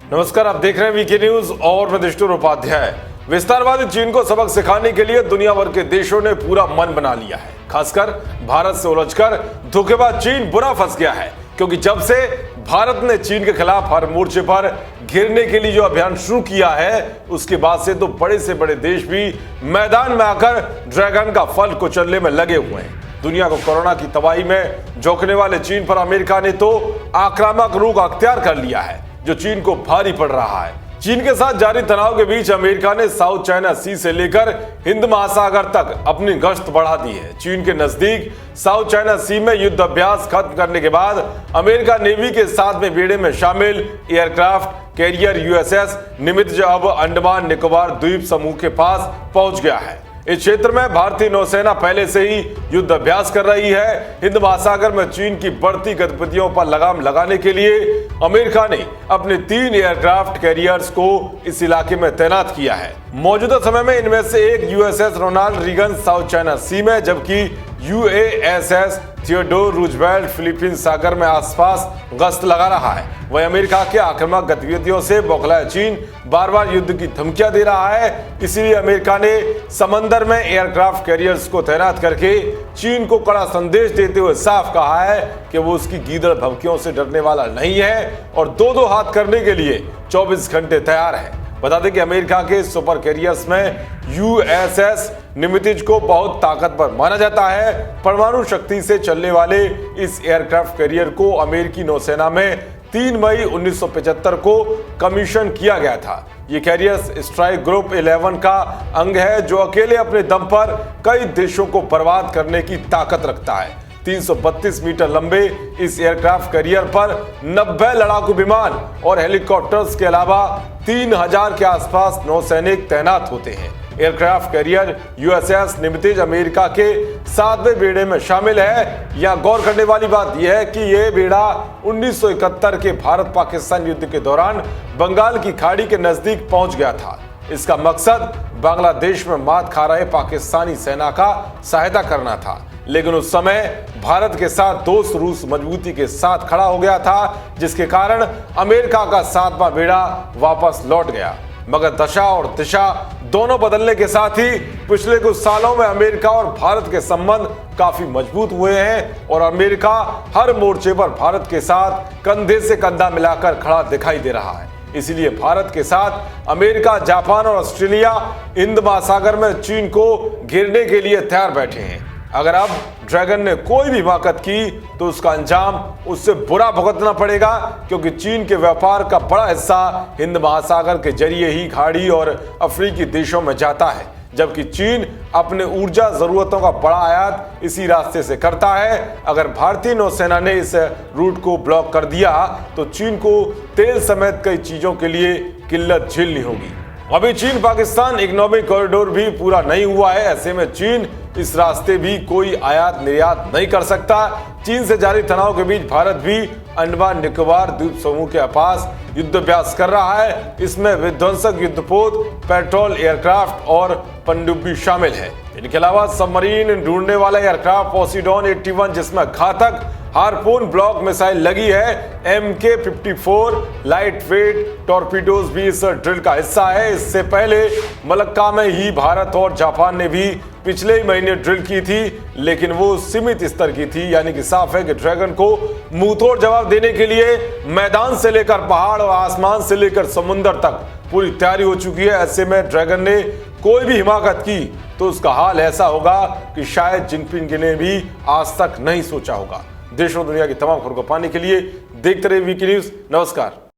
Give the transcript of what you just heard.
नमस्कार, आप देख रहे हैं वीके न्यूज और मैं दिष्टुर उपाध्याय। विस्तारवादी चीन को सबक सिखाने के लिए दुनिया भर के देशों ने पूरा मन बना लिया है। खासकर भारत से उलझकर धोखेबाज चीन बुरा फंस गया है, क्योंकि जब से भारत ने चीन के खिलाफ हर मोर्चे पर घेरने के लिए जो अभियान शुरू किया है, उसके बाद से तो बड़े से बड़े देश भी मैदान में आकर ड्रैगन का फल कुचलने में लगे हुए हैं। दुनिया को कोरोना की तबाही में झोंकने वाले चीन पर अमेरिका ने तो आक्रामक रुख अख्तियार कर लिया है, जो चीन को भारी पड़ रहा है। चीन के साथ जारी तनाव के बीच अमेरिका ने साउथ चाइना सी से लेकर हिंद महासागर तक अपनी गश्त बढ़ा दी है। चीन के नजदीक साउथ चाइना सी में युद्ध अभ्यास खत्म करने के बाद अमेरिका नेवी के 7वें बेड़े में शामिल एयरक्राफ्ट कैरियर यूएसएस निमित्ज अब अंडमान निकोबार द्वीप समूह के पास पहुंच गया है। इस क्षेत्र में भारतीय नौसेना पहले से ही युद्ध अभ्यास कर रही है। हिंद महासागर में चीन की बढ़ती गतिविधियों पर लगाम लगाने के लिए अमेरिका ने अपने 3 एयरक्राफ्ट कैरियर्स को इस इलाके में तैनात किया है। मौजूदा समय में इनमें से एक USS Ronald Reagan South China Sea में, जबकि यूएसएस थियोडोर रूजवेल्ट फिलीपींस सागर में आसपास गश्त लगा रहा है। वहीं अमेरिका के आक्रामक गतिविधियों से बौखलाया चीन बार बार युद्ध की धमकियां दे रहा है। इसीलिए अमेरिका ने समंदर में एयरक्राफ्ट कैरियर्स को तैनात करके चीन को कड़ा संदेश देते हुए साफ कहा है कि वो उसकी गीदड़ धमकियों से डरने वाला नहीं है और दो हाथ करने के लिए 24 घंटे तैयार है। बता दें कि अमेरिका के सुपर कैरियर्स में यूएसएस निमित्ज को बहुत ताकतवर माना जाता है। परमाणु शक्ति से चलने वाले इस एयरक्राफ्ट कैरियर को अमेरिकी नौसेना में 3 मई 1975 को कमीशन किया गया था। ये कैरियर्स स्ट्राइक ग्रुप 11 का अंग है, जो अकेले अपने दम पर कई देशों को बर्बाद करने की ताकत रखता है। 332 मीटर लंबे इस एयरक्राफ्ट कैरियर पर 90 लड़ाकू विमान और हेलीकॉप्टर्स के अलावा 3000 के आसपास नौसैनिक तैनात होते हैं। एयरक्राफ्ट कैरियर यूएसएस निमित्ज अमेरिका के 7वें बेड़े में शामिल है। यह गौर करने वाली बात यह है कि यह बेड़ा 1971 के भारत पाकिस्तान युद्ध के दौरान बंगाल की खाड़ी के नजदीक पहुंच गया था। इसका मकसद बांग्लादेश में मात खा रहे पाकिस्तानी सेना का सहायता करना था, लेकिन उस समय भारत के साथ दोस्त रूस मजबूती के साथ खड़ा हो गया था, जिसके कारण अमेरिका का 7वां बेड़ा वापस लौट गया। मगर दशा और दिशा दोनों बदलने के साथ ही पिछले कुछ सालों में अमेरिका और भारत के संबंध काफी मजबूत हुए हैं और अमेरिका हर मोर्चे पर भारत के साथ कंधे से कंधा मिलाकर खड़ा दिखाई दे रहा है। इसीलिए भारत के साथ अमेरिका, जापान और ऑस्ट्रेलिया हिंद महासागर में चीन को घेरने के लिए तैयार बैठे हैं। अगर अब ड्रैगन ने कोई भी हिमाकत की तो उसका अंजाम उससे बुरा भुगतना पड़ेगा, क्योंकि चीन के व्यापार का बड़ा हिस्सा हिंद महासागर के जरिए ही खाड़ी और अफ्रीकी देशों में जाता है, जबकि चीन अपने ऊर्जा जरूरतों का बड़ा आयात इसी रास्ते से करता है। अगर भारतीय नौसेना ने इस रूट को ब्लॉक कर दिया तो चीन को तेल समेत कई चीजों के लिए किल्लत झेलनी होगी। अभी चीन पाकिस्तान इकोनॉमिक कॉरिडोर भी पूरा नहीं हुआ है। ऐसे में चीन इस रास्ते भी कोई आयात निर्यात नहीं कर सकता। चीन से जारी तनाव के बीच भारत भी अंडमान निकोबार द्वीप समूह के पास युद्धाभ्यास कर रहा है। इसमें विध्वंसक युद्धपोत, पेट्रोल एयरक्राफ्ट और पनडुब्बी शामिल है। इनके अलावा सबमरीन ढूंढने वाला एयरक्राफ्ट पोसीडोन 81, जिसमें घातक हार्पून ब्लॉक मिसाइल लगी है। MK-54 लाइट वेट टॉर्पीडोज भी इस ड्रिल का हिस्सा है। इससे पहले मलक्का में ही भारत और जापान ने भी पिछले ही महीने ड्रिल की थी, लेकिन वो सीमित स्तर की थी। यानी कि साफ है कि ड्रैगन को मुंहतोड़ जवाब देने के लिए मैदान से लेकर पहाड़ और आसमान से लेकर समुद्र तक पूरी तैयारी हो चुकी है। ऐसे में ड्रैगन ने कोई भी हिमाकत की तो उसका हाल ऐसा होगा कि शायद जिनपिंग ने भी आज तक नहीं सोचा होगा। देश और दुनिया की तमाम खबरों को पाने के लिए देखते रहिए वीके न्यूज। नमस्कार।